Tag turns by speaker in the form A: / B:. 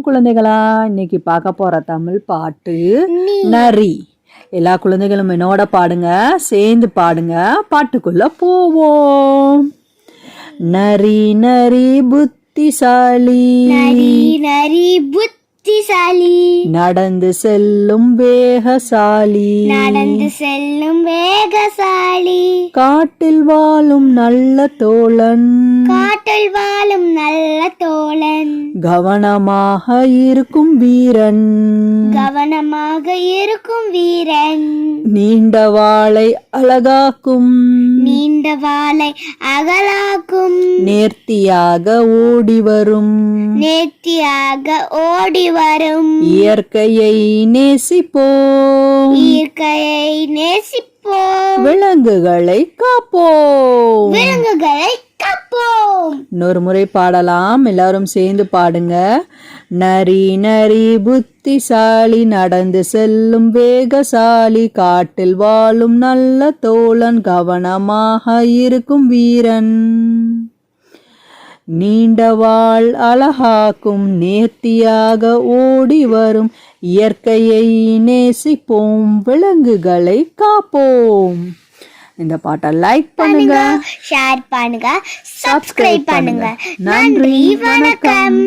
A: வணக்கம் குழந்தைகளா. இன்னைக்கு பார்க்க போற தமிழ் பாட்டு நரி. எல்லா குழந்தைகளும் என்னோட பாடுங்க, சேர்ந்து பாடுங்க. பாட்டுக்குள்ள போவோம். நரி நரி புத்திசாலி,
B: நரி நரி புத்திசாலி,
A: நடந்து செல்லும் வேகசாலி,
B: நடந்து செல்லும் வேகசாலி,
A: காட்டில் வாழும் நல்ல தோழன்,
B: காட்டில் வாழும் நல்ல தோழன்,
A: கவனமாக இருக்கும் வீரன்,
B: கவனமாக இருக்கும் வீரன்,
A: நீண்ட வாளை அழகாக்கும்,
B: நீண்ட வாளை அகலாக்கும்,
A: நேர்த்தியாக ஓடி வரும்,
B: நேர்த்தியாக ஓடி வரும்,
A: இயற்கையை நேசிப்போம்,
B: இயற்கையை நேசிப்போம்,
A: விலங்குகளை காப்போம்.
B: விலங்குகளை காப்போம்.
A: இன்னொரு முறை பாடலாம், எல்லாரும் சேர்ந்து பாடுங்க. நரி நரி புத்திசாலி, நடந்து செல்லும் வேகசாலி, காட்டில் வாழும் நல்ல தோழன், கவனமாக இருக்கும் வீரன், நீண்ட வாள் அழகாக்கும், நேர்த்தியாக ஓடி வரும், இயற்கையை நேசிப்போம், விலங்குகளை காப்போம். இந்த பாட்டை லைக் பண்ணுங்க,
B: ஷேர் பண்ணுங்க,
A: சப்ஸ்கிரைப்
B: சப்ஸ்கிரைப் பண்ணுங்க.
A: நன்றி, வணக்கம்.